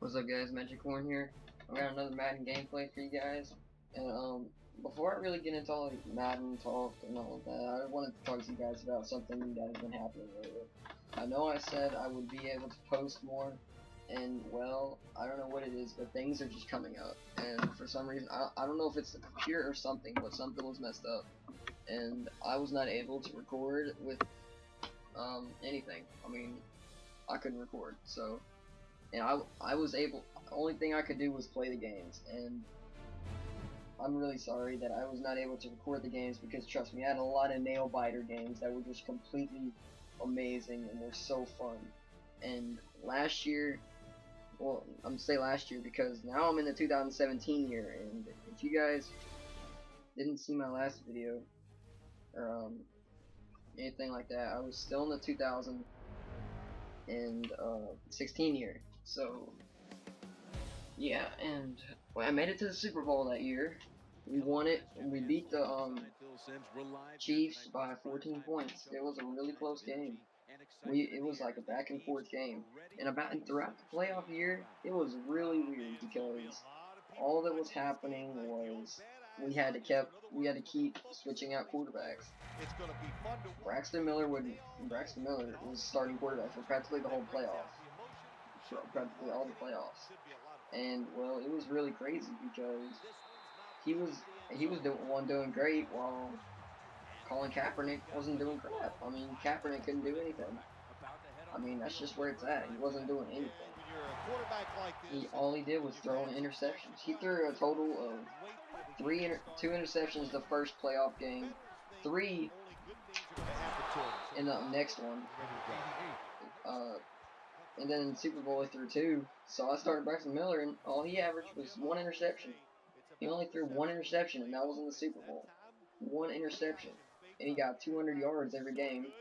What's up, guys? Magic Corn here. I got another Madden gameplay for you guys. And before I really get into all the Madden talk and all of that, I wanted to talk to you guys about something that has been happening lately. I know I said I would be able to post more, and well, I don't know what it is, but things are just coming up. And for some reason, I don't know if it's the computer or something, but something was messed up, and I was not able to record with anything. I mean, I couldn't record, so. And I was able, the only thing I could do was play the games, and I'm really sorry that I was not able to record the games, because trust me, I had a lot of nail biter games that were just completely amazing and were so fun. And last year, well, I'm gonna say last year because now I'm in the 2017 year, and if you guys didn't see my last video or anything like that, I was still in the 2016 year. So yeah, and well, I made it to the Super Bowl that year. We won it, and we beat the Chiefs by 14 points. It was a really close game. It was like a back and forth game, and throughout the playoff year, it was really weird because all that was happening was we had to keep switching out quarterbacks. Braxton Miller was starting quarterback for practically the whole playoff, practically all the playoffs. And well, it was really crazy because he was the one doing great while Colin Kaepernick wasn't doing crap. I mean, Kaepernick couldn't do anything. I mean, that's just where it's at. He wasn't doing anything. All he did was throw interceptions. He threw a total of two interceptions the first playoff game, three in the next one. And then in the Super Bowl he threw two. So I started Braxton Miller, and all he averaged was one interception. He only threw one interception, and that was in the Super Bowl. One interception, and he got 200 yards every game.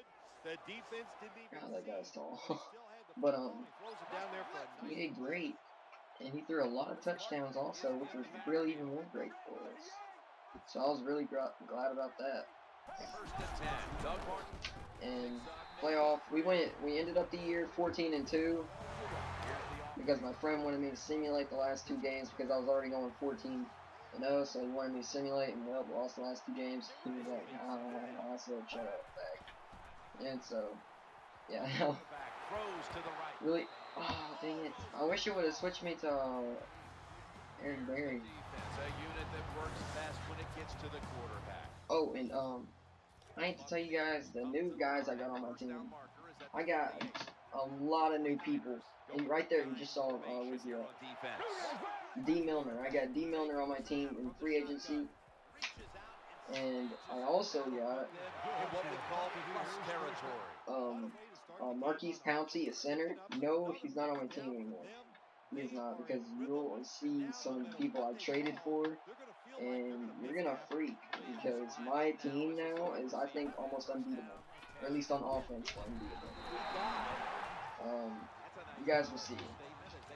God, that guy's tall. But he did great, and he threw a lot of touchdowns also, which was really even more great for us. So I was really glad about that. And playoff, we ended up the year 14-2 because my friend wanted me to simulate the last two games because I was already going 14-0, so he wanted me to simulate, and well, lost the last two games. He was like, I said, shut up, back. And so, yeah, really, oh, dang it. I wish it would have switched me to Aaron Berry. Oh, and I need to tell you guys the new guys I got on my team. I got a lot of new people. And right there, you just saw with your D. Milner. I got D. Milner on my team in free agency. And I also got Marquise Pouncey, a center. No, he's not on my team anymore. He is not, because you'll see some of the people I traded for, and you're gonna freak, because my team now is, I think, almost unbeatable, or at least on offense, unbeatable. You guys will see.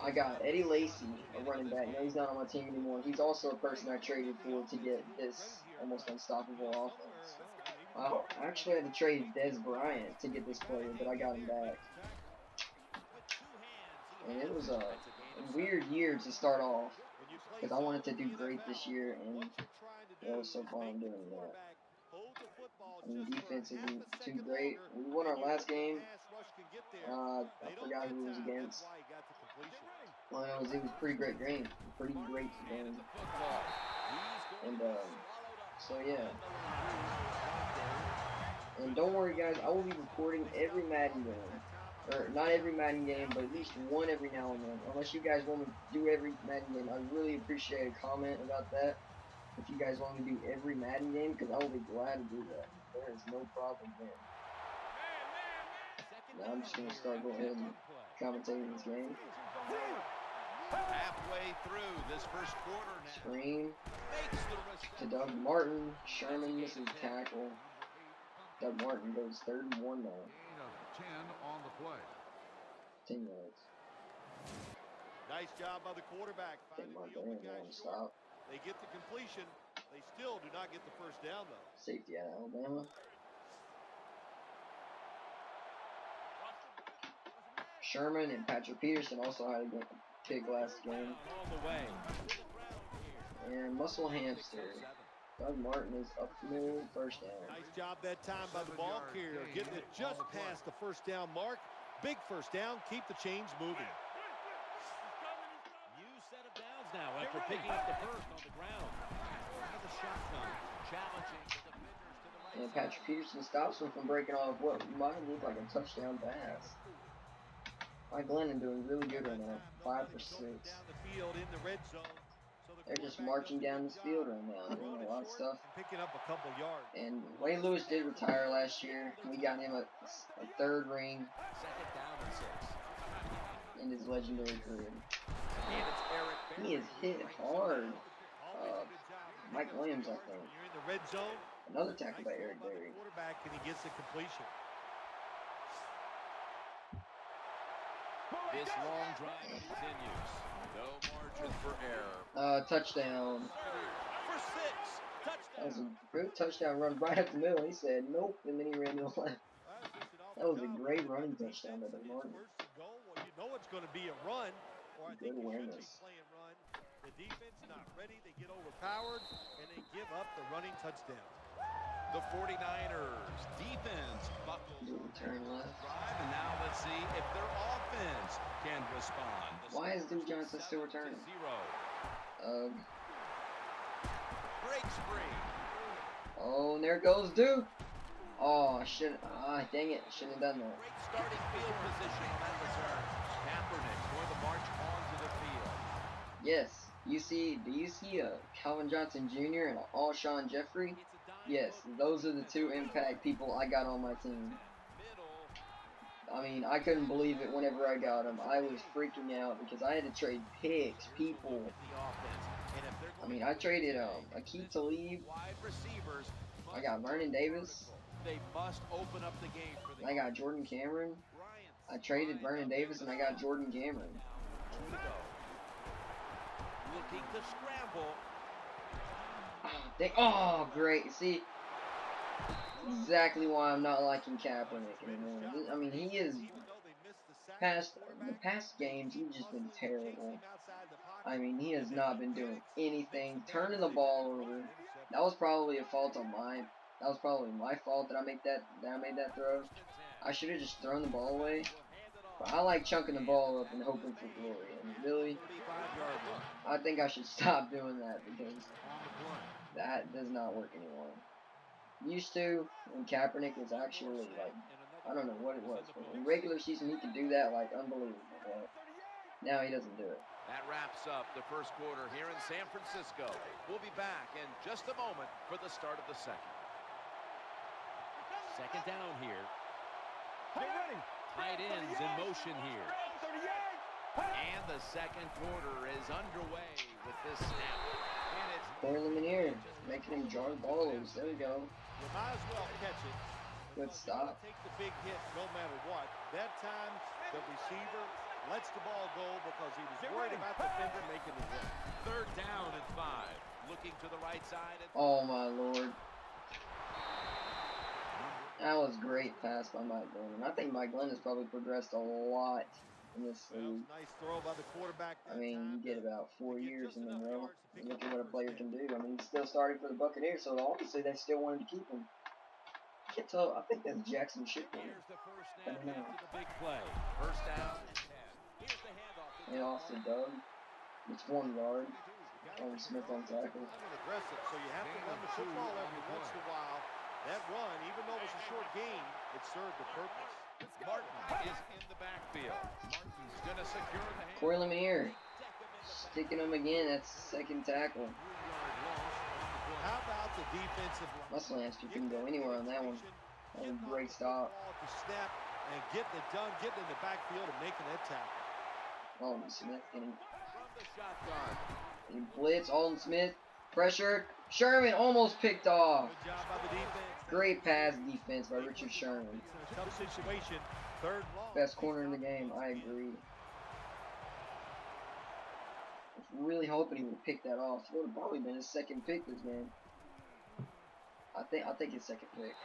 I got Eddie Lacy, a running back. No, he's not on my team anymore. He's also a person I traded for to get this almost unstoppable offense. I actually had to trade Dez Bryant to get this player, but I got him back. And it was a weird year to start off, because I wanted to do great this year, and it was so far I'm doing that. I mean, defense isn't too great. We won our last game. I forgot who it was against. Well, it was a pretty great game. Pretty great game. And, so yeah. And don't worry, guys, I will be recording every Madden game. Or, not every Madden game, but at least one every now and then. Unless you guys want me to do every Madden game, I really appreciate a comment about that. If you guys want me to do every Madden game, because I will be glad to do that. There is no problem there. Now I'm just going to start going ahead and commentating this game. Halfway through this first quarter now. Screen to Doug Martin. Sherman misses tackle. Doug Martin goes 3rd and 1 now. 10 on the play. 10 yards. Nice job by the quarterback. Stop. They get the completion. They still do not get the first down, though. Safety out of Alabama. Sherman and Patrick Peterson also had a pick last game. On the way. And Muscle Hamster. Doug Martin is up the middle, first down. Nice job that time by the ball carrier, getting it just past the first down mark. Big first down, keep the chains moving. New set of downs now after picking up the first on the ground. Out of the shotgun, challenging the defenders to the right And Patrick Peterson stops him from breaking off what might look like a touchdown pass. Mike Glennon doing really good right now, 5 for 6. Down the field in the red zone. They're just marching down this field right now, doing a lot of stuff. Picking up a couple yards. And Wade Lewis did retire last year. We got him a third ring Second down and 6. in his legendary career. And it's Eric He is hit hard. Mike Williams, I think. You're in the red zone. Another tackle by Eric Berry. Quarterback, and he gets the completion. This long drive continues. No margin for error. Touchdown. For 6. That was Touchdown. a great touchdown run right up the middle. He said nope, and then he ran to the left. That was a great running touchdown by the Martin. Well, you know it's going to be a run, or I Good think you should be awareness. playing run. The defense not ready. They get overpowered, and they give up the running touchdown. The 49ers defense buckles. Good return left. Drive, and now let's see if their offense can respond. Why is Duke Johnson still returning? 0. Breaks free. Oh, and there goes Duke. Oh, dang it, shouldn't have done that. Great starting field position on that return. Kaepernick going to march onto the field. Yes, do you see Calvin Johnson Jr. and Alshon Jeffrey? Yes, those are the two impact people I got on my team. I mean, I couldn't believe it whenever I got them. I was freaking out because I had to trade picks, people. I mean, I traded Akeem Talib. Wide receivers. I got Vernon Davis. They must open up the game for the I got Jordan Cameron. I traded Vernon Davis and I got Jordan Cameron. Looking to scramble. Oh, great. See, exactly why I'm not liking Kaepernick anymore. I mean, he is the past games, he's just been terrible. I mean, he has not been doing anything, turning the ball over. That was probably a fault on mine. That was probably my fault that I made that throw. I should have just thrown the ball away. But I like chunking the ball up and hoping for glory. And really, I think I should stop doing that because that does not work anymore. Used to, when Kaepernick was actually like, I don't know what it was, but in regular season he could do that like unbelievable. But now he doesn't do it. That wraps up the first quarter here in San Francisco. We'll be back in just a moment for the start of the second. Second down here. Tight ends in motion here. And the second quarter is underway with this snap. And it's Corey Lemonier making him draw the ball loose. There we go. You might as well catch it. Good stop. Take the big hit no matter what. That time, the receiver lets the ball go because he was worried about the defender making the hit. third down and 5. Looking to the right side. Oh my lord. That was great pass by Mike Glennon. I think Mike Glennon has probably progressed a lot in this league. Nice throw by the quarterback. I mean, you get about 4 years in a row. Look at what a player can do. I mean, he's still starting for the Buccaneers, so obviously they still wanted to keep him. I can't tell. I think that's Jackson Shipman. Here's the first I snap don't know. after the big play. First down. Here's the handoff. And off to Doug. It's 1 yard. Smith on tackle. Aggressive, so you have to run the football every once in a while. That run, even though it was a short game, it served a purpose. Martin is in the backfield. Martin's going to secure the hand. Corey Lemonier sticking him again. That's the second tackle. How about the defensive line? Muscle Hamster couldn't go anywhere on that one. That was a great stop. To snap and getting it done, getting in the backfield and making that tackle. Alden Smith getting From the shotgun. he blitz. Alden Smith pressure. Sherman almost picked off. Good job by the defense. Great pass defense by Richard Sherman. It's a tough situation. Third long. Best corner in the game. I agree. I was really hoping he would pick that off. It would have probably been his second pick this game. I think his second pick.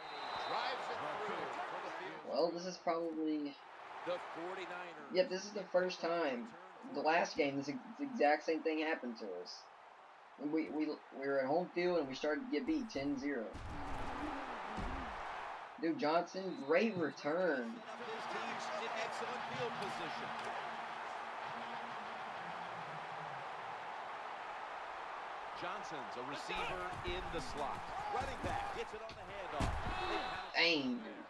Drives it through for the field. Well, this is probably. The 49ers. Yep, this is the first time the last game, the exact same thing happened to us. We were at home field and we started to get beat 10-0. Dude, Johnson, great return. His team's in excellent field position. Johnson's a receiver in the slot. Running back gets it on the handoff. Dang, dude.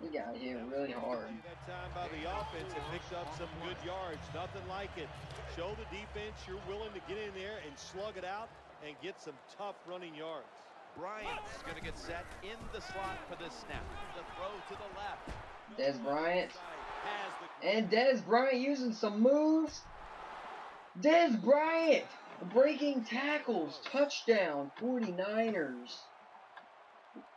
He got hit really hard. That time by the offense and picked up some good yards. Nothing like it. Show the defense you're willing to get in there and slug it out and get some tough running yards. Bryant's going to get set in the slot for this snap. The throw to the left. Des Bryant. And Des Bryant using some moves. Des Bryant breaking tackles. Touchdown, 49ers.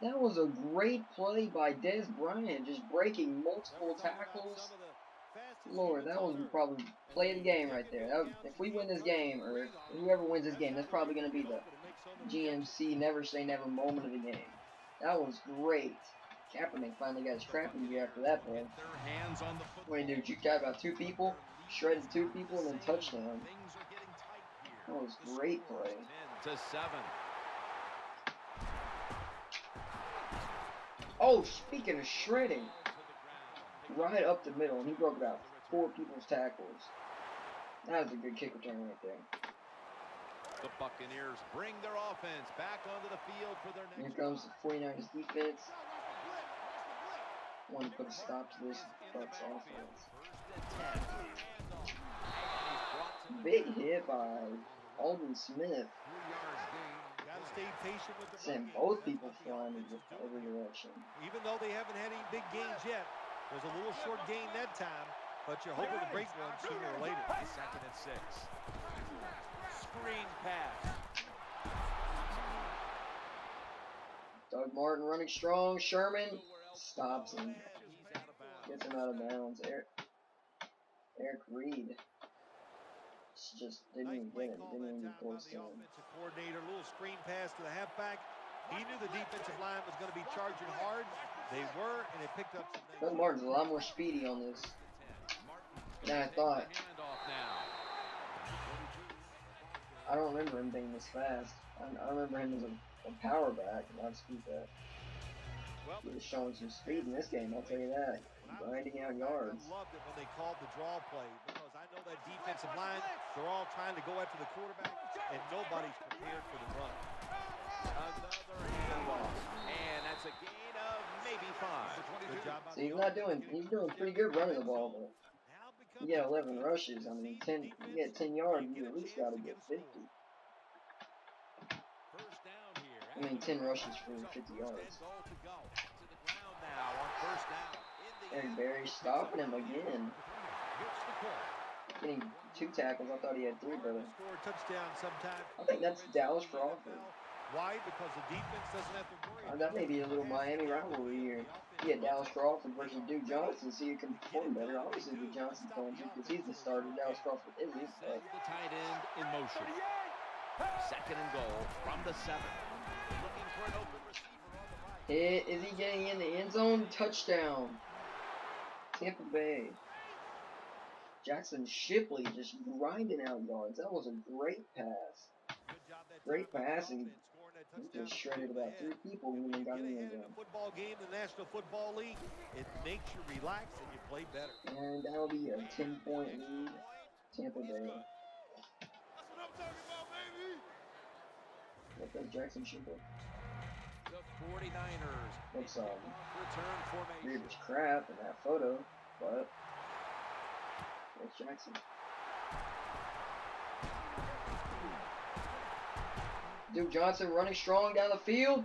That was a great play by Des Bryant, just breaking multiple tackles. Lord, that was probably play of the game right there. If we win this game, or whoever wins this game, that's probably going to be the GMC Never Say Never moment of the game. That was great. Kaepernick finally got his crap in gear after that play. What did he do? Juke out about 2 people, shredded 2 people, and then touchdown. That was great play. 10-7. Oh, speaking of shredding, right up the middle, and he broke about 4 people's tackles. That was a good kick return right there. The Buccaneers bring their offense back onto the field for their next. Here comes the 49ers defense. Want to put a stop to this Bucs offense. Big hit by Alden Smith. Stay patient with the sent both people flying in every direction. Even though they haven't had any big gains yet, there's a little short gain that time, but you're hoping to break one sooner or later. 2nd and 6. Screen pass. Doug Martin running strong. Sherman stops him. Gets him out of bounds. Eric Reed just didn't even get it. Didn't even get close to him. Coordinator, a little screen pass to the halfback. He knew the defensive line was going to be charging hard. They were, and it picked up some. Doug Martin's a lot more speedy on this than I thought. I don't remember him being this fast. I remember him as a power back, not a speed back. He was showing some speed in this game, I'll tell you that. Grinding out yards. I loved it when they called the draw play, because I know that defensive line, they're all trying to go after the quarterback, and nobody's prepared for the run. Another handoff, and that's a gain of maybe 5. Good job. So he's doing pretty good running the ball, but you get 11 rushes. I mean, you get 10 yards, you at least got to get 50. I mean, 10 rushes for 50 yards. And Barry stopping him again. Getting 2 tackles. I thought he had 3, brother. I think that's Dallas Crawford. Why? Because the defense doesn't have to worry. That may be a little Miami rivalry here. Yeah, Dallas Crawford versus Duke Johnson. See who can perform better. Obviously, Duke Johnson's going to, because he's the starter. Dallas Crawford isn't. But the tight end in motion. 2nd and goal from the 7. Looking for an open receiver on the right. Is he getting in the end zone? Touchdown. Tampa Bay. Jackson Shipley just grinding out yards. That was a great pass. Great passing. He just shredded about 3 people when he got in the end zone. Football game, the National Football League, it makes you relax and you play better. And that'll be a 10-point lead. Tampa Bay. Look at Jackson Shipley. The 49ers. Looks return formation. weird as crap in that photo, but it's Jackson. Duke Johnson running strong down the field.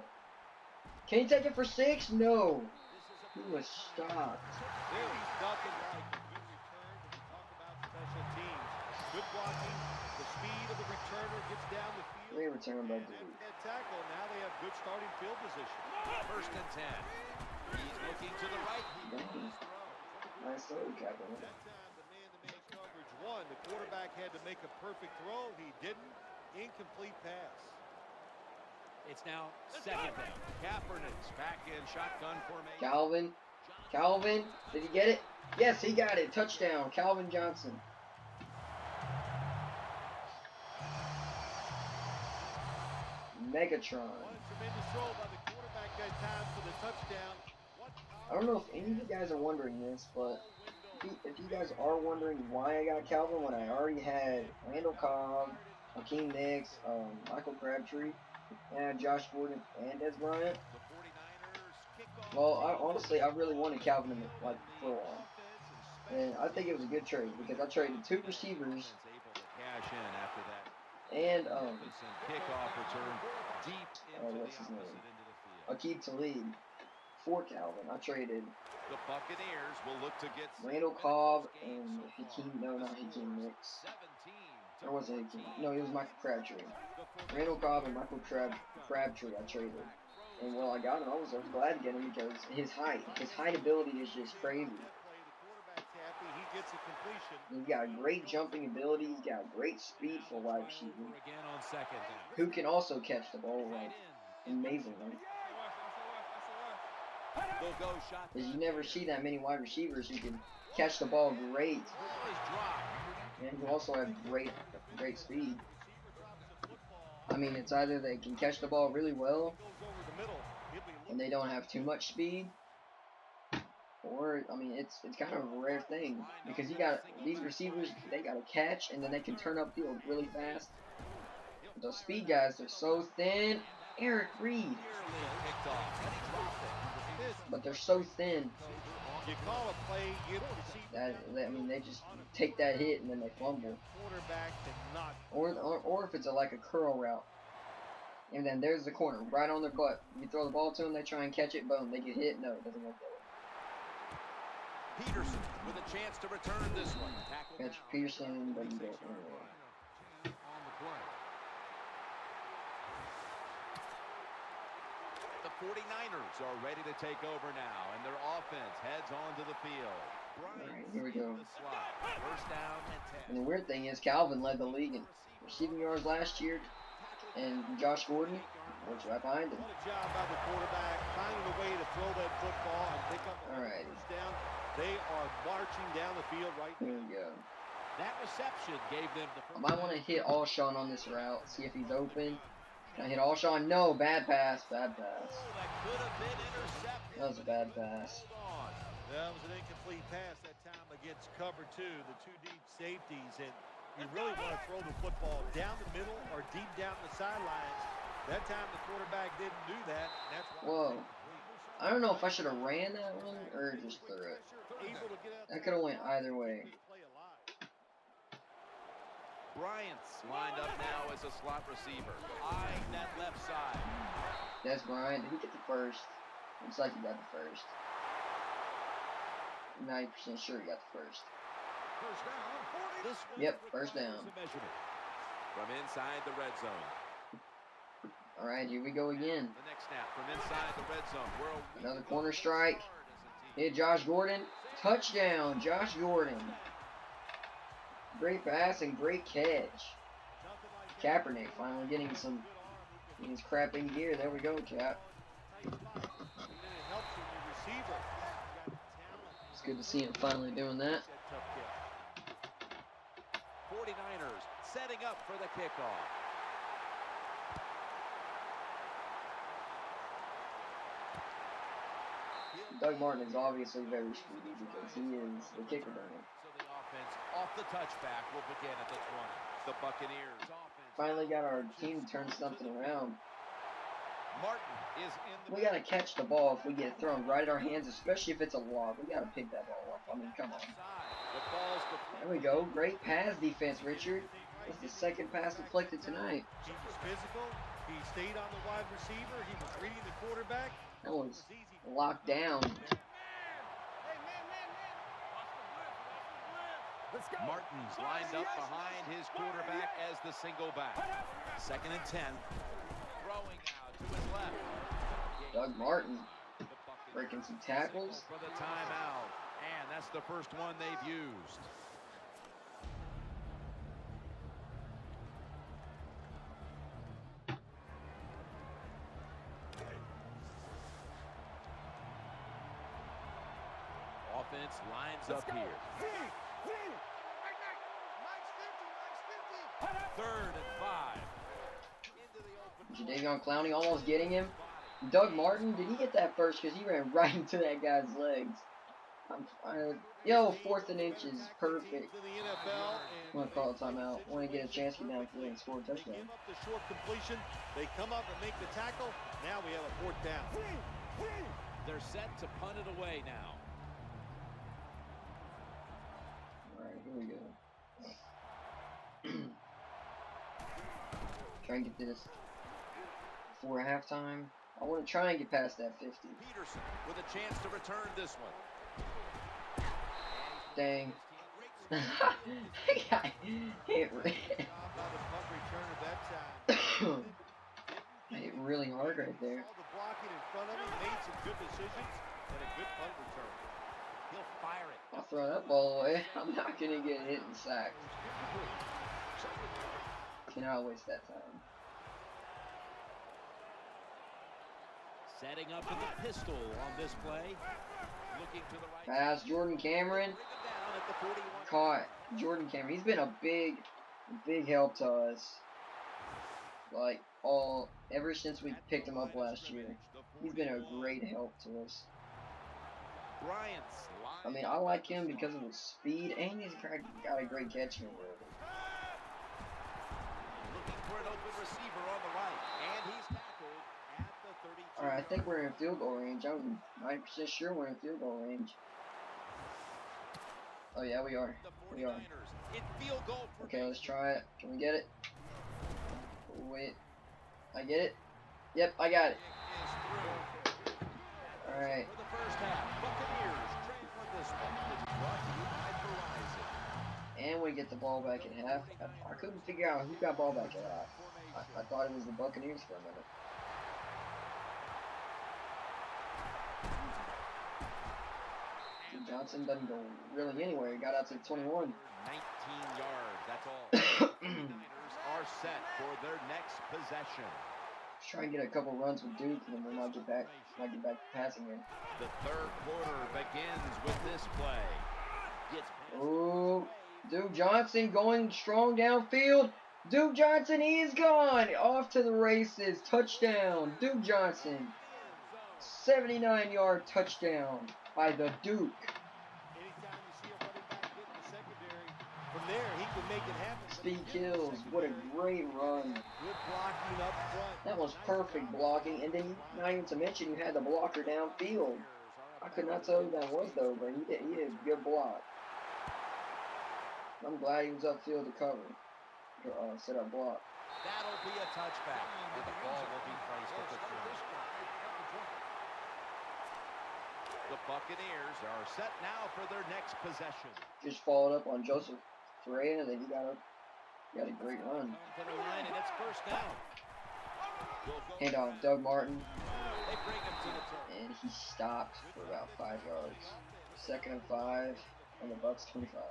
Can he take it for 6? No. He was stopped. There's nothing like a good return when you talk about special teams. Good blocking, the speed of the returner gets down the field. Great return by Duke. After that tackle, now they have good starting field position. 1st and 10. He's looking to the right. Nice throw, Kaepernick. That time, the man-to-man coverage won. The quarterback had to make a perfect throw. He didn't. Incomplete pass. It's now 2nd down. Kaepernick's back in shotgun formation. Calvin, did he get it? Yes, he got it. Touchdown, Calvin Johnson. Megatron. Tremendous throw by the quarterback that time for the touchdown. I don't know if any of you guys are wondering this, but if you guys are wondering why I got Calvin when I already had Randall Cobb, Hakeem Nicks, Michael Crabtree, and Josh Gordon and Des Bryant. Well, honestly, I really wanted Calvin in like for a while, and I think it was a good trade because I traded 2 receivers and kickoff return deep into what's the his name? opposite end of the field. Akeem Talib for Calvin. I traded The Buccaneers will look to get Randall Cobb and Hakeem. No, not Hakeem Nicks. Or was it Hakeem? No, it was Michael Crabtree. Randall Cobb and Michael Crabtree I traded. And well, I got him. I was glad to get him because his height ability is just crazy. He's got great jumping ability. He's got great speed for wide receiver. Who can also catch the ball like amazingly. Because you never see that many wide receivers who can catch the ball great. And who also have great speed. I mean, it's either they can catch the ball really well and they don't have too much speed, or I mean, it's kind of a rare thing because you got these receivers, they got to catch and then they can turn upfield really fast. But those speed guys, they're so thin. Eric Reed, but they're so thin that I mean, they just take that hit and then they fumble. Or if it's like a curl route. And then there's the corner, right on their butt. You throw the ball to them, they try and catch it, boom, they get hit. No, it doesn't work that way. Peterson with a chance to return this one. Catch Peterson doesn't go anywhere. The 49ers are ready to take over now, and their offense heads onto the field. Alright, here we go. First down and 10. And the weird thing is, Calvin led the league in receiving yards last year. And Josh Gordon was right behind him. What a job by the quarterback, finding a way to throw that football and pick up a first down. They are marching down the field right now. Here we go. That reception gave them the first. I might want to hit Alshon on this route, see if he's open. Can I hit Alshon? No, bad pass, bad pass. That could have been intercepted. That was a bad pass. That was an incomplete pass that time against cover 2, the 2 deep safeties, and you really want to throw the football down the middle or deep down the sidelines. That time the quarterback didn't do that. That's why. Whoa. I don't know if I should have ran that one or just threw it. That could have went either way. Bryant's lined up now as a slot receiver, eyeing that left side. Des Bryant, did he get the first? Looks like he got the first. 90% sure he got the first. Yep, first down. From inside the red zone. Alright, here we go again. The next snap from inside the red zone. Another corner strike. Hit Josh Gordon. Touchdown, Josh Gordon. Great pass and great catch. Kaepernick finally getting his crap in gear. There we go, Cap. It's good to see him finally doing that. 49ers setting up for the kickoff. Doug Martin is obviously very speedy because he is the kicker burner. So the offense off the touchback will begin at the 20. The Buccaneers offense finally got our team to turn something around. Martin is in the. We gotta catch the ball if we get thrown right at our hands, especially if it's a lob. We gotta pick that ball up. I mean, come on. There we go. Great pass defense, Richard. It's the second pass deflected tonight. He was physical. He stayed on the wide receiver. He was reading the quarterback. That was locked down. Martin's lined up behind his quarterback as the single back. 2nd and 10. Throwing out to his left. Doug Martin breaking some tackles. For the timeout. And that's the first one they've used. Offense lines up here. 3rd and 5. Jadeveon Clowney almost getting him. Doug Martin, did he get that first? Because he ran right into that guy's legs. Yo, 4th and inches, perfect. I'm going to call a timeout. Want to get a chance to get downfield and score a touchdown. The short completion. They come up and make the tackle. Now we have a 4th down. They're set to punt it away now. Alright, here we go. Try and get this before halftime. I want to try and get past that 50. Peterson with a chance to return this one. Dang. I hit really hard right there. The blocking in front of him made some good decisions and a good punt return. He'll fire it. I'll throw that ball away. I'm not gonna get hit and sacked. Cannot waste that time. Setting up in the pistol on this play. Looking to the right. Pass, Jordan Cameron. Caught. Jordan Cameron. He's been a big help to us. Like, ever since we picked him up last year. He's been a great help to us. I mean, I like him because of his speed, and he's got a great catching ability. Looking for an open receiver on the right, and he's tackled at the 32. Alright, I think we're in field goal range. I'm 90% sure we're in field goal range. Oh yeah, we are. We are. Okay, let's try it. Can we get it? Wait. I get it? Yep, I got it. Alright. And we get the ball back at half. I couldn't figure out who got ball back at half. I thought it was the Buccaneers for a minute. Johnson doesn't go really anywhere. He got out to 21. 19 yards, that's all. The Niners are set for their next possession. Let's try and get a couple runs with Duke, and then we might get back passing here. The third quarter begins with this play. Ooh, Duke Johnson going strong downfield. Duke Johnson, he is gone. Off to the races. Touchdown. Duke Johnson. 79-yard touchdown by the Duke. Anytime you see a running back get in the secondary, from there he can make it happen. Speed kills. What a great run. Good blocking up front. That was perfect blocking, and then not even to mention you had the blocker downfield. I could not tell who that was though, but he did a good block. I'm glad he was upfield to cover. Set up block. That'll be a touchback, and the ball will be placed at the 20. The Buccaneers are set now for their next possession. Just followed up on Joseph Ferreira, and then he got a great run. To the line, and it's first down. Hand off Doug Martin, They bring him to the turn. and he stopped for about 5 yards. 2nd and 5 on the Bucks 25.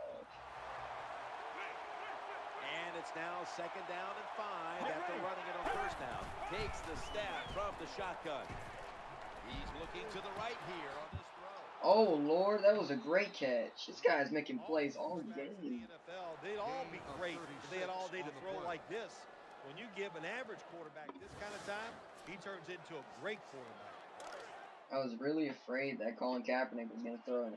And it's now 2nd down and 5 after running it on first down. Takes the snap from the shotgun. He's looking to the right here on this throw. Oh Lord, that was a great catch. This guy's making plays all game. They'd all be great if they had all day to throw like this. When you give an average quarterback this kind of time, he turns into a great quarterback. I was really afraid that Colin Kaepernick was going to throw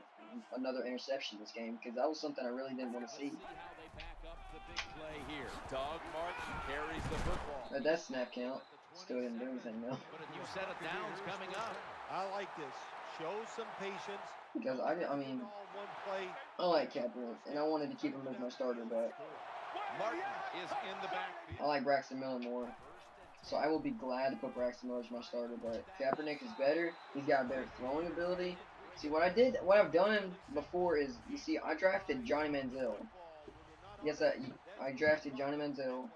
another interception this game because that was something I really didn't want to see. Let's see how they back up the big play here. Doug Martin carries the football. But that snap count. Still didn't do anything though. But a new set of downs coming up. I like this. Show some patience. Because I mean, One play. I like Kaepernick, and I wanted to keep him as my starter, but Martin is in the backfield. I like Braxton Miller more. So I will be glad to put Braxton Miller as my starter, but Kaepernick is better. He's got a better throwing ability. See, what I've done before is, you see, I drafted Johnny Manziel. Yes, I drafted Johnny Manziel,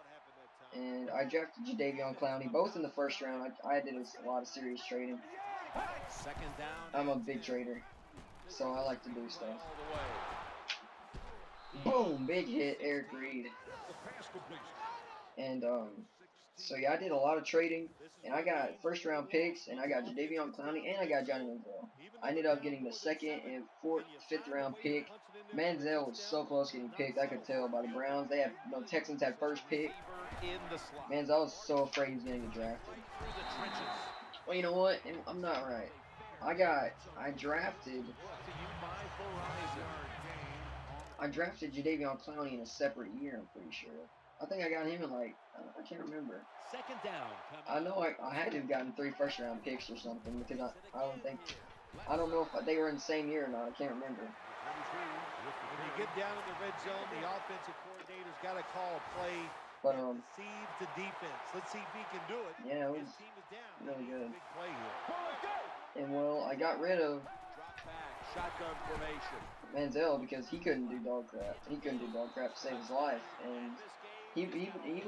and I drafted Jadeveon Clowney, both in the first round. I did a lot of serious trading. 2nd down. I'm a big trader, so I like to do stuff. Boom, big hit, Eric Reed. And So yeah, I did a lot of trading, and I got first round picks, and I got Jadeveon Clowney, and I got Johnny Manziel. I ended up getting the second and fourth, fifth round pick. Manziel was so close getting picked. I could tell by the Browns. The Texans had first pick. Manziel was so afraid he was gonna get drafted. Well, you know what? I'm not right. I drafted Jadeveon Clowney in a separate year. I'm pretty sure. I think I got him in like I can't remember. Second down. I know I had to have gotten 3 first round picks or something because I don't know if they were in the same year or not. I can't remember. When you get down in the red zone, the offensive coordinator's got to call a play. But deceive the defense. Let's see if he can do it. Yeah, it was his team is down. really good. Big play here. And well, I got rid of Shotgun formation. Manziel because he couldn't do dog crap. He couldn't do dog crap to save his life, and he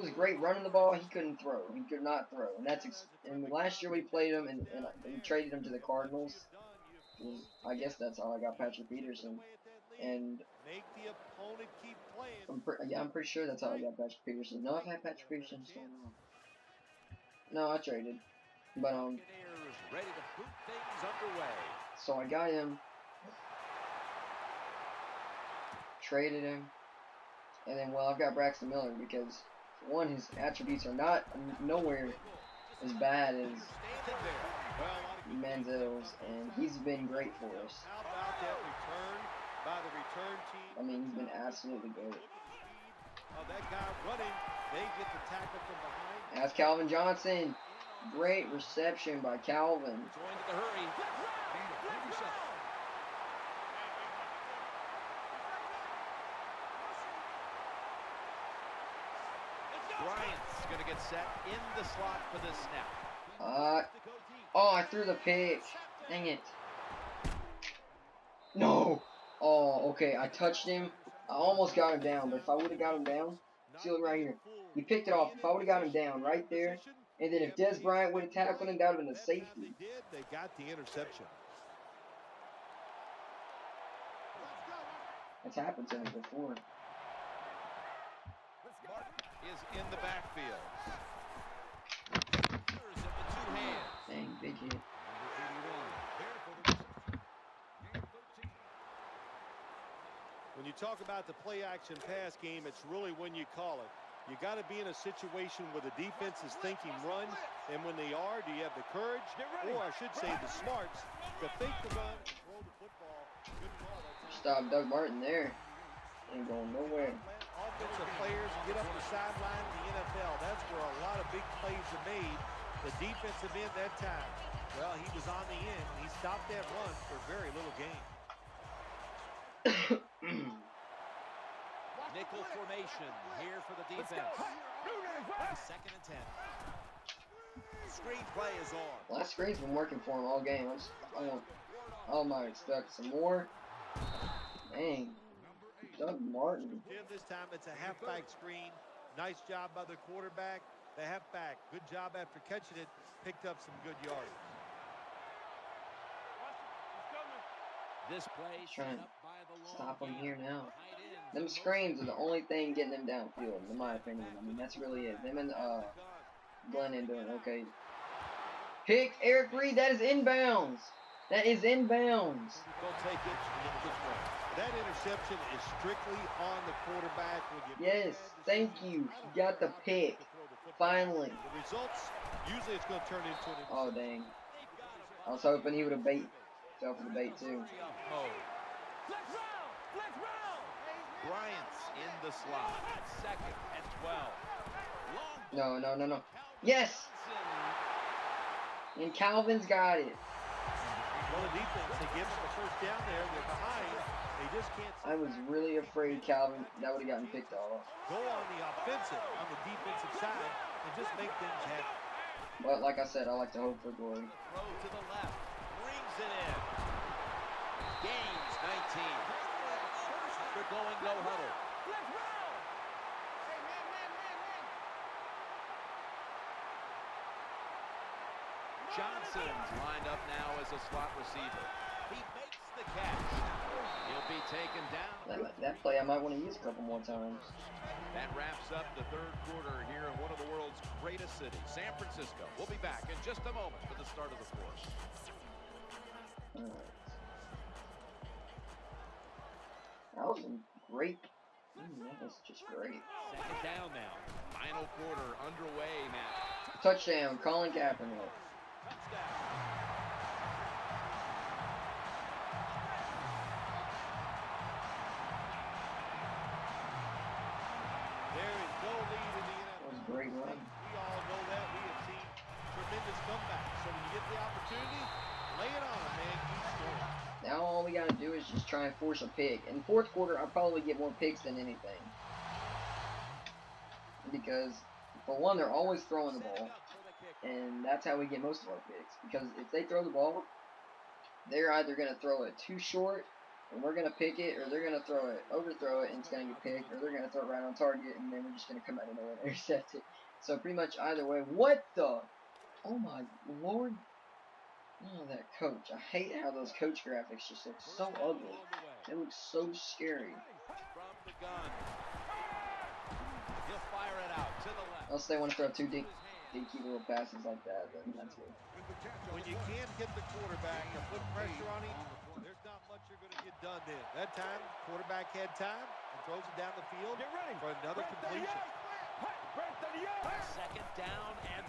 was great running the ball. He couldn't throw. He could not throw, and and last year we played him and we traded him to the Cardinals. I guess that's how I got Patrick Peterson, and make the opponent keep playing. I'm pretty sure that's how I got Patrick Peterson. No, I've had Patrick Peterson so long. No, I traded, but ready to boot things underway. So I got him. Traded him, and then well, I've got Braxton Miller because for one, his attributes are nowhere as bad as Manziel's, and he's been great for us. How about that return by the return team? I mean, he's been absolutely great. Of that guy running, they get the tackle from behind. That's Calvin Johnson. Great reception by Calvin. Going to the hurry. Bryant's going to get set in the slot for this snap. Oh, I threw the pick. Dang it. No. Oh, okay. I touched him. I almost got him down, but if I would have got him down, see it right here. He picked it off. If I would have got him down right there, and then if Des Bryant would have tackled him, that would have been a safety. They got the interception. That's happened to him before. Is in the backfield. Dang, big hit. When you talk about the play action pass game, it's really when you call it. You got to be in a situation where the defense is thinking run, and when they are, do you have the courage, or I should say the smarts, to fake the run and throw the football. Good call. Stop Doug Martin there. Ain't going nowhere. Offensive players get up the sideline in the NFL. That's where a lot of big plays are made. The defensive end that time, well, he was on the end. He stopped that run for very little gain. Nickel formation here for the defense. Second and 10. Screen play is on. Well, that screen's been working for him all game. I might expect some more. Dang. Doug Martin. This time it's a halfback screen. Nice job by the quarterback. The halfback, good job after catching it. Picked up some good yards. This play trying to stop him here now. Them screens are the only thing getting them downfield, in my opinion. I mean, that's really it. Them and Glenn ain't doing okay. Pick Eric Reed. That is inbounds. That is inbounds. They'll take it this way. That interception is strictly on the quarterback. Yes, thank you. He got the pick. Finally. The results, usually it's going to turn into an... Oh, dang. I was hoping he would have fell for the bait, too. Bryant's in the slot. Second and 12. No. Yes! And Calvin's got it. Well, the defense, they give them the first down there. They're behind. They just can't... I was really afraid Calvin, that would have gotten picked off. Go on the offensive, on the defensive side, and just make things happen. But like I said, I like to hope for glory. Throw to the left. Brings it in. Gains 19. They're going no huddle. Johnson's lined up now as a slot receiver. He makes the catch. He'll Could be taken down. That play I might want to use a couple more times. That wraps up the third quarter here in one of the world's greatest cities, San Francisco. We'll be back in just a moment for the start of the fourth. All right. That was a great. That was just great. Second down now. Final quarter underway now. Touchdown, Colin Kaepernick. Touchdown. There is no lead in the NFL. That was a great run. We all know that. We have seen tremendous comebacks. So when you get the opportunity, lay it on them, man. Keep scoring. Now all we gotta do is just try and force a pick. In the fourth quarter, I'll probably get more picks than anything. Because, for one, they're always throwing the ball. And that's how we get most of our picks. Because if they throw the ball, they're either going to throw it too short, and we're going to pick it, or they're going to overthrow it, and it's going to get picked, or they're going to throw it right on target, and then we're just going to come out of nowhere and intercept it. So pretty much either way. What the? Oh my lord. Oh, that coach. I hate how those coach graphics just look so ugly. They look so scary. From the gun. He'll fire it out to the left. Unless they want to throw two dinky little passes like that, then that's good. When you can't hit the quarterback and put pressure on him, there's not much you're going to get done then. That time, quarterback had time and throws it down the field for another completion. Second down and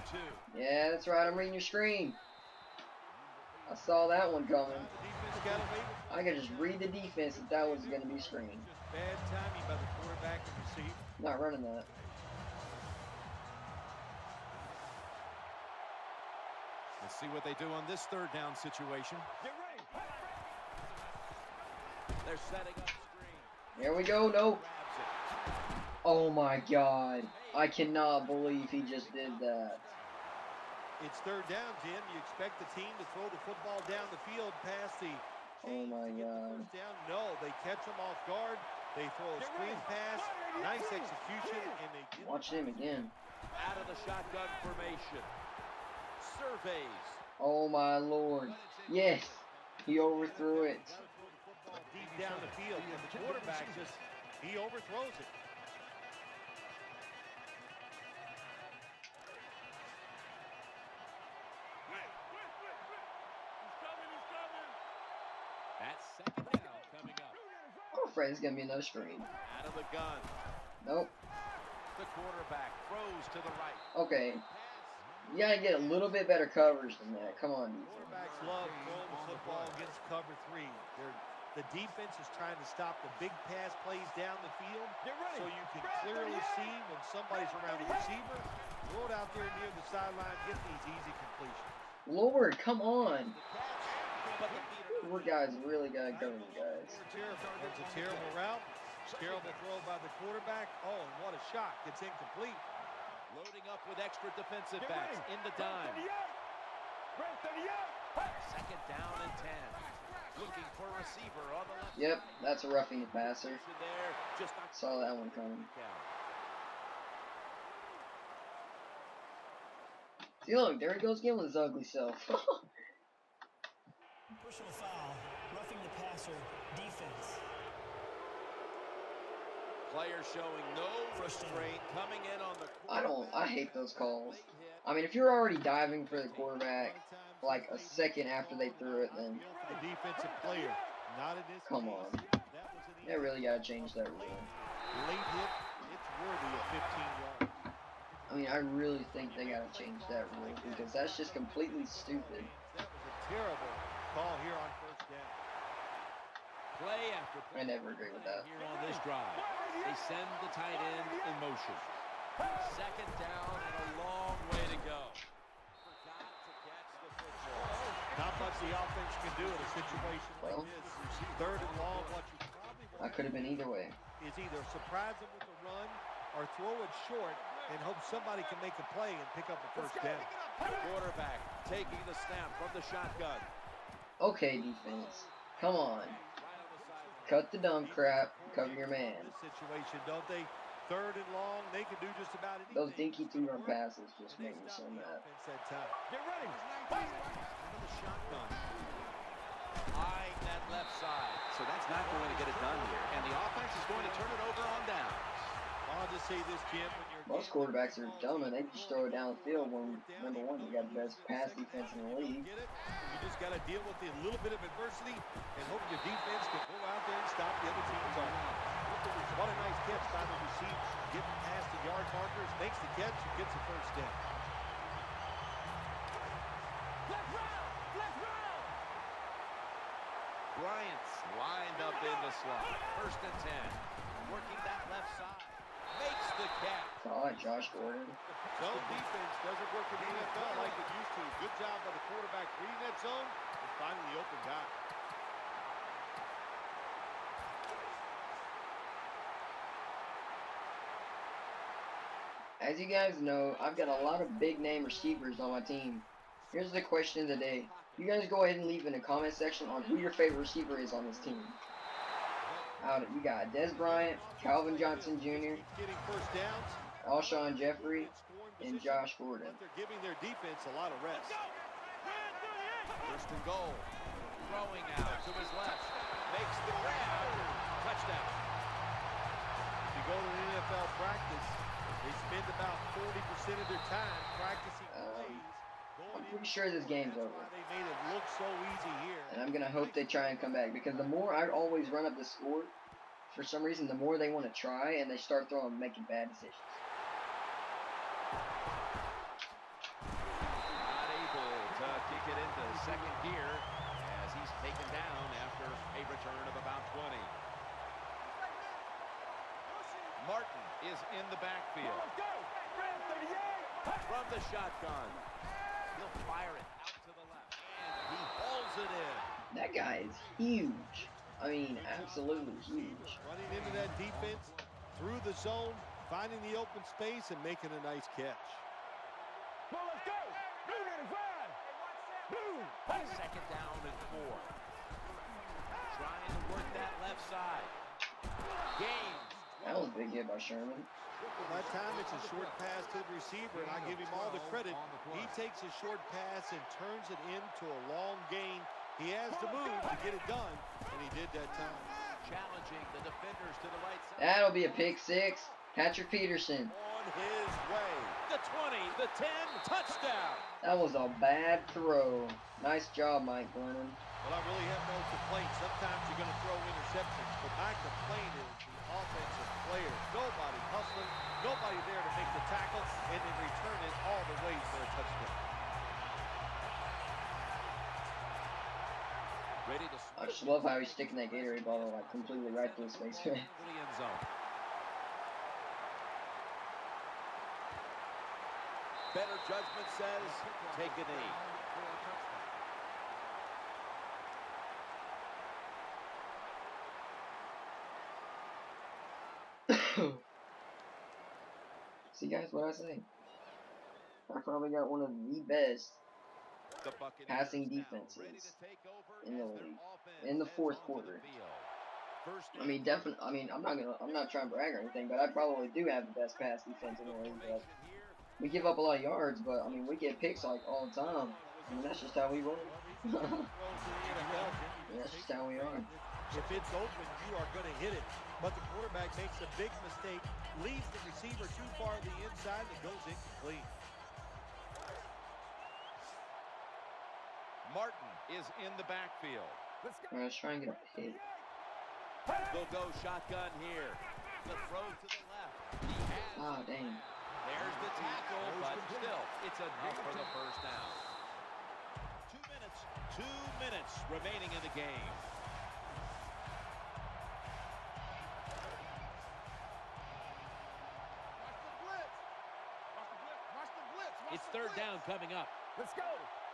2. Yeah, that's right. I'm reading your screen. I saw that one coming. I could just read the defense if that was going to be screen. Just bad timing by the quarterback and receiver. Not running that. Let's see what they do on this third down situation. They're setting up screen. Here we go. No. Oh my god. I cannot believe he just did that. It's third down, Jim. You expect the team to throw the football down the field past the Oh my god. first down. No, they catch them off guard. They throw a screen pass. Nice execution, and they get Watch him again. Out of the shotgun formation. Surveys. Oh my lord. Yes. He overthrew it. deep down the field, and the quarterback he overthrows it. That's second down coming up. I'm afraid it's gonna be another screen. Out of the gun. Nope. The quarterback throws to the right. Okay. You gotta get a little bit better coverage than that. Come on, defense. Quarterbacks love throwing the football against cover 3. The defense is trying to stop the big pass plays down the field, so you can clearly see when somebody's around the receiver. Throw it out there near the sideline, get these easy completions. Lord, come on. Poor guys really gotta go, guys. It's a terrible route. Terrible throw by the quarterback. Oh, and what a shot. It's incomplete. Loading up with extra defensive backs in the dime. Second down and 10. Looking for a receiver on the left. Yep, that's a roughing the passer. There, just Saw that one coming. See, look, there he goes again with his ugly self. Personal foul, roughing the passer, defense. Player showing no restraint coming in on the I hate those calls. I mean, if you're already diving for the quarterback like a second after they threw it, then The defensive player, not in this come case. on. That was an They really gotta change that rule. late hit. It's worthy of 15 yards. I mean, I really think they gotta change that rule because that's just completely stupid. That was a terrible call here on first down. play after play. I never agree with that. Here on this drive, they send the tight end in motion. Second down and a long way to go. Forgot to catch the football. Not much the offense can do in a situation Well, like this. Third and long, what you probably I could have been either way. is either surprise them with a run or throw it short and hope somebody can make a play and pick up a first down. Quarterback taking the snap from the shotgun. Okay, defense. Come on. Cut the dumb crap. Cover your man. This situation, don't they? Third and long, they can do just about anything. Those dinky two-run passes just make me so mad. Get ready. Into the shotgun. eyeing that left side. So that's not going to get it done here. And the offense is going to turn it over on down. I'll just say this, Jim. Most quarterbacks are dumb and they just throw it downfield when, number one, you got the best pass defense in the league. You just got to deal with a little bit of adversity and hope your defense can go out there and stop the other team's arm. What a nice catch by the receiver. Getting past the yard markers, makes the catch, and gets the first down. Bryant's lined up in the slot. 1st and 10. Working that left side. Makes the catch. Oh, Josh Gordon. Zone defense doesn't work in the NFL like it used to. Good job by the quarterback reading that zone and finding the open guy. As you guys know, I've got a lot of big name receivers on my team. Here's the question of the day. You guys go ahead and leave in the comment section on who your favorite receiver is on this team. You got Des Bryant, Calvin Johnson Jr., Alshon Jeffrey, and Josh Gordon. They're giving their defense a lot of rest. 1st and goal. Throwing out to his left. Makes the grab. Touchdown. If you go to an NFL practice, they spend about 40% of their time practicing plays. I'm pretty sure this game's over. They made it look so easy here. And I'm going to hope they try and come back. Because the more I always run up the score, for some reason, the more they want to try and they start making bad decisions. Not able to kick it into second gear as he's taken down after a return of about 20. Martin is in the backfield. From the shotgun. He'll fire it out to the left. And he hauls it in. That guy is huge. I mean, absolutely huge. Running into that defense, through the zone, finding the open space, and making a nice catch. Well, let's go. Blue 95. Blue. 2nd down and 4. Trying to work that left side. Gains. That was a big hit by Sherman. Well, that time it's a short pass to the receiver, and I give him all the credit. He takes a short pass and turns it into a long gain. He has the move to get it done, and he did that time. Challenging the defenders to the right side. That'll be a pick 6. Patrick Peterson. On his way. The 20, the 10, touchdown. That was a bad throw. Nice job, Mike Glennon. Well, I really have no complaints. Sometimes you're going to throw interceptions, but my complaint is the offensive players. Nobody hustling, nobody there to make the tackle, and then return it all the way for a touchdown. Ready to I just love how he's sticking that Gatorade bottle like completely right through his face. to the end zone. Better judgment says take a knee. See, guys, what I say? I probably got one of the best passing defenses in the league in the 4th quarter. I mean, definitely. I mean, I'm not trying to brag or anything, but I probably do have the best pass defense in the league. But we give up a lot of yards, but I mean, we get picks like all the time. I mean, that's just how we roll. That's just how we are. If it's open, you are going to hit it. But the quarterback makes a big mistake, leaves the receiver too far to the inside, and goes incomplete. Martin is in the backfield. Let's try and get a pick. They'll go shotgun here. The throw to the left. He has. Ah, dang. There's the tackle, but still, it's enough for the first down. 2 minutes remaining in the game. It's 3rd down coming up. Let's go.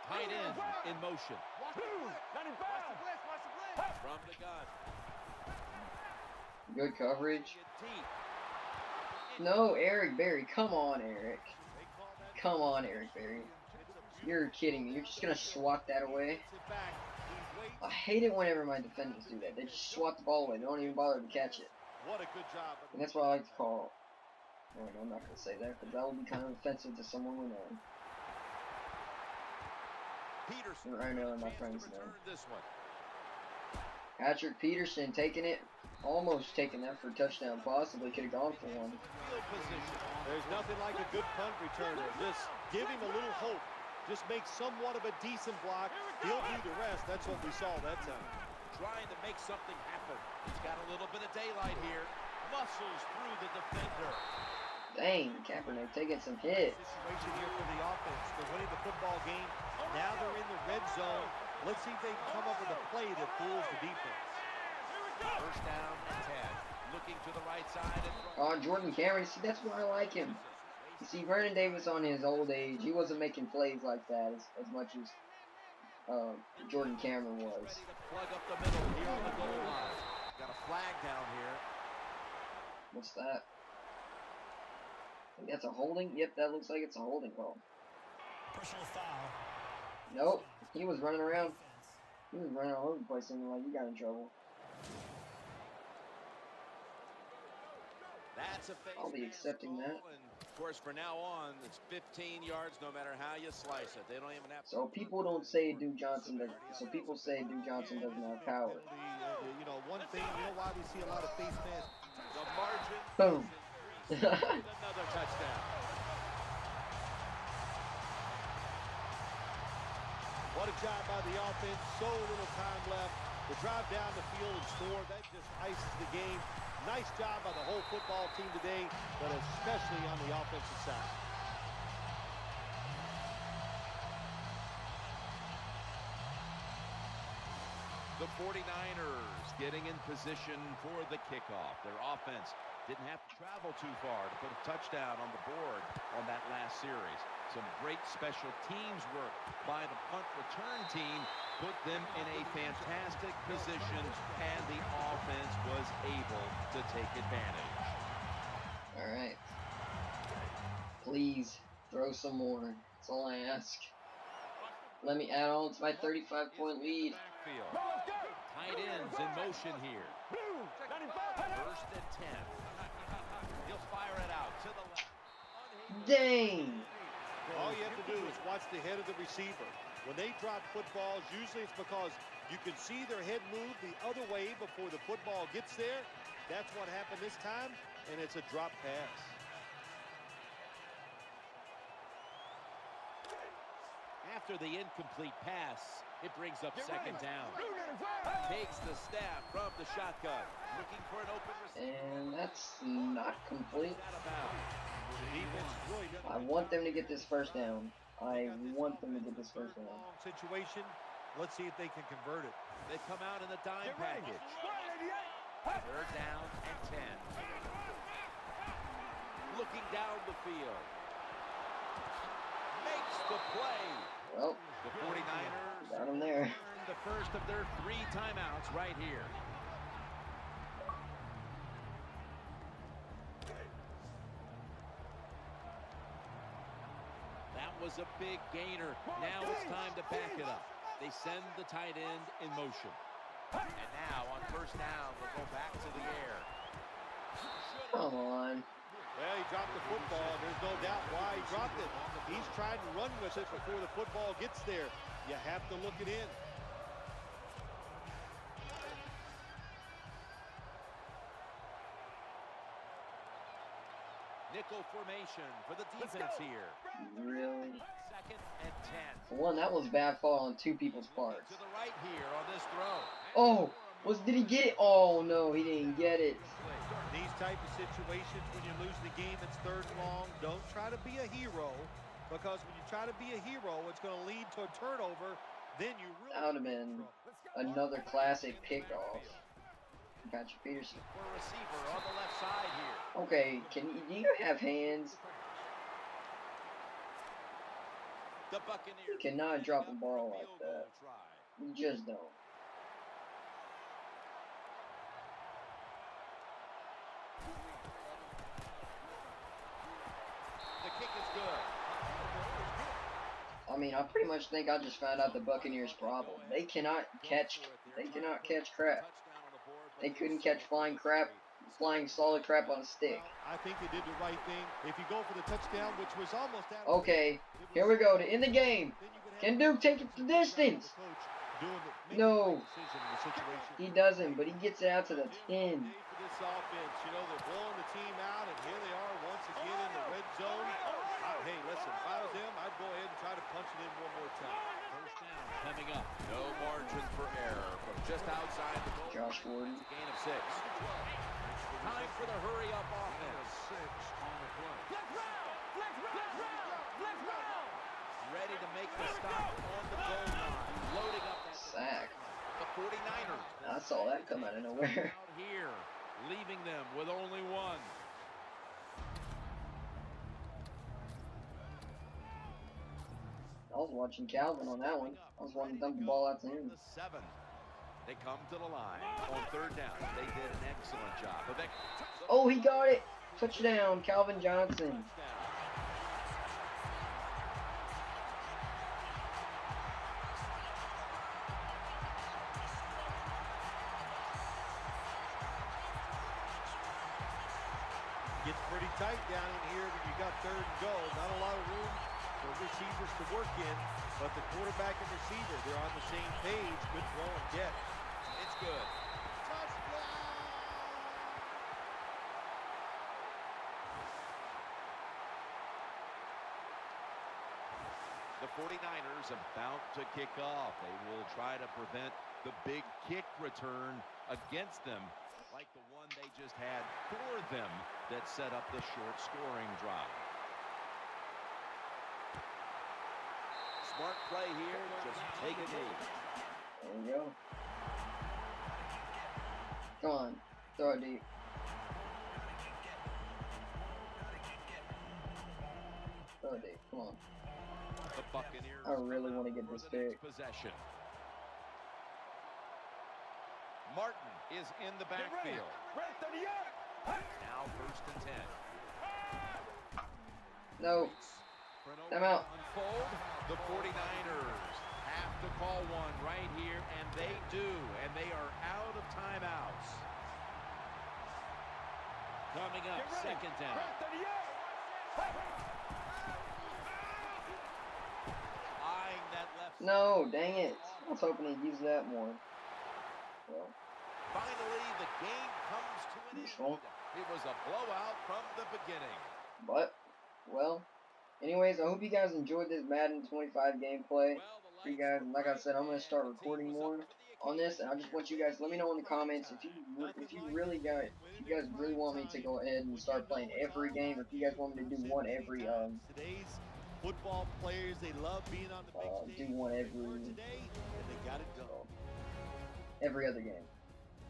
Tight end in motion. Blue 95. From the gun. Good coverage. Deep. No, Eric Berry. Come on, Eric. Come on, Eric Berry. You're kidding me. You're just going to swat that away? I hate it whenever my defenders do that. They just swat the ball away. They don't even bother to catch it. What a good job. And that's what I like to call. Oh, no, I'm not going to say that because that would be kind of offensive to someone we know. Peterson. I know my friends know. This one. Patrick Peterson taking it, almost taking that for a touchdown. Possibly could have gone for one. There's nothing like a good punt returner. Just give him a little hope. Just make somewhat of a decent block. He'll do the rest. That's what we saw that time. Trying to make something happen. He's got a little bit of daylight here. Muscles through the defender. Dang, Kaepernick taking some hits. Situation here for the offense. They're winning the football game. Now they're in the red zone. Let's see if they can come up with a play that fools the defense. First down and 10. Looking to the right side. Jordan Cameron, see, that's why I like him. You see, Vernon Davis on his old age, he wasn't making plays like that as much as Jordan Cameron was. Ready to plug up the middle here on the goal line. Got a flag down here. What's that? I think that's a holding? Yep, that looks like it's a holding call. Personal foul. Nope, he was running around. He was running all over the place, seeming like he got in trouble. That's a face I'll be accepting that. And of course, for now on, it's 15 yards no matter how you slice it. They don't even have. So people don't say Duke Johnson does. So people say Duke Johnson doesn't have power. You know, one thing, you know why we see a lot of face masks? The margin. Boom. Another touchdown. What a job by the offense. So little time left to drive down the field and score. That just ices the game. Nice job by the whole football team today, but especially on the offensive side. The 49ers getting in position for the kickoff. Their offense didn't have to travel too far to put a touchdown on the board on that last series. Some great special teams work by the punt return team put them in a fantastic position, and the offense was able to take advantage. All right. Please throw some more. That's all I ask. Let me add on to my 35-point lead. Tight ends in motion here. First and 10. He'll fire it out to the left. Dang! All you have to do is watch the head of the receiver. When they drop footballs, usually it's because you can see their head move the other way before the football gets there. That's what happened this time, and it's a drop pass. After the incomplete pass, it brings up second down. Takes the snap from the shotgun. Looking for an open receiver. And that's not complete. The defense really doesn't I want them to get this first down. I want them to get this first down. situation. Let's see if they can convert it. They come out in the dime package. Third down and 10. Looking down the field. Makes the play. Well, The 49ers got him there. earned the first of their 3 timeouts right here. That was a big gainer. Now it's time to back it up. They send the tight end in motion. And now on first down, they'll go back to the air. Come on. Well, he dropped the football. There's no doubt why he dropped it. He's trying to run with it before the football gets there. You have to look it in. Nickel formation for the defense here. Really? Second and 10. For one, that was bad fall on two people's parts. To the right here on this throw. Oh, did he get it? Oh no, he didn't get it. These type of situations, when you lose the game, it's third and long. Don't try to be a hero, because when you try to be a hero, it's going to lead to a turnover. Then you really. That would have been another classic kickoff. Patrick Peterson. For a receiver on the left side here. Okay, do you have hands? The Buccaneers. You cannot drop a ball like that. You just don't. The kick is good. I mean, I pretty much think I just found out the Buccaneers' problem. They cannot catch crap. They couldn't catch flying solid crap on a stick. I think they did the right thing. If you go for the touchdown, which was almost out. Okay, here we go to end the game. Can Duke take it the distance? making No. the right decision in the situation. He doesn't, but he gets it out to the 10. Day for this offense. You know, they're blowing the team out, and here they are once again in the red zone. Hey, listen, if I was him, I'd go ahead and try to punch it in one more time. First down coming up. No margin for error from just outside the goal. Josh Gordon. It's a gain of 6. Time for the hurry-up offense. 6 on the play. Flex round! Flex round! Flex round! Flex round! Ready to make the stop on the goal line. Loading up that Sack. the 49ers. I saw that come out of nowhere. Out here, leaving them with only 1. I was watching Calvin on that one. I was wanting to dump the ball out to him. The 7. They come to the line on 3rd down. They did an excellent job. Oh, he got it! Touchdown, Calvin Johnson. Gets pretty tight down in here when you got 3rd and goal. Not a lot of room for receivers to work in, but the quarterback and receiver, they're on the same page. Good throw and get. It's good. The 49ers about to kick off. They will try to prevent the big kick return against them, like the one they just had for them that set up the short scoring drive. Smart play here. Just take a knee. There we go. Come on, throw it deep. Throw it deep, come on. The Buccaneers. I really want to get this pick. Possession. Martin is in the backfield. Red 38! Now 1st and 10. No. For an Time out. unfold, the 49ers have to call one right here, and they do, and they are out of timeouts. Coming up, 2nd down. Red 38! Eyeing that left. No, dang it. I was hoping he'd use that more. Well, Finally, the game comes to an useful. end. It was a blowout from the beginning. But, well, anyways, I hope you guys enjoyed this Madden 25 gameplay. For you guys, like I said, I'm going to start recording more on this, and I just want you guys, let me know in the comments if you really want me to go ahead and start playing every game, if you guys want me to do one every, Today's football players, they love being on the big stage. do one every, Today, and they got it done. every other game.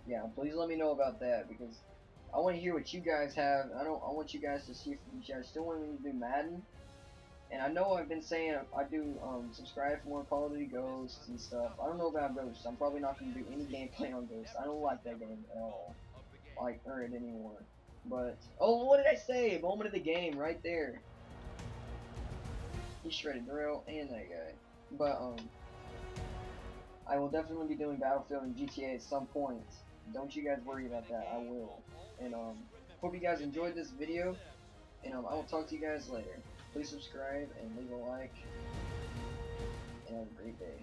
Yeah, please let me know about that, because I want to hear what you guys have. I want you guys to see if you guys still want me to do Madden. And I know I've been saying I do subscribe for more Call of Duty Ghosts and stuff. I don't know about Ghosts. I'm probably not going to do any gameplay on Ghosts. I don't like that game at all. Like, or it anymore. But, oh, what did I say? Moment of the game, right there. He shredded Drill and that guy. But, I will definitely be doing Battlefield and GTA at some point. Don't you guys worry about that. I will. And, hope you guys enjoyed this video. And, I will talk to you guys later. Please subscribe and leave a like. And have a great day.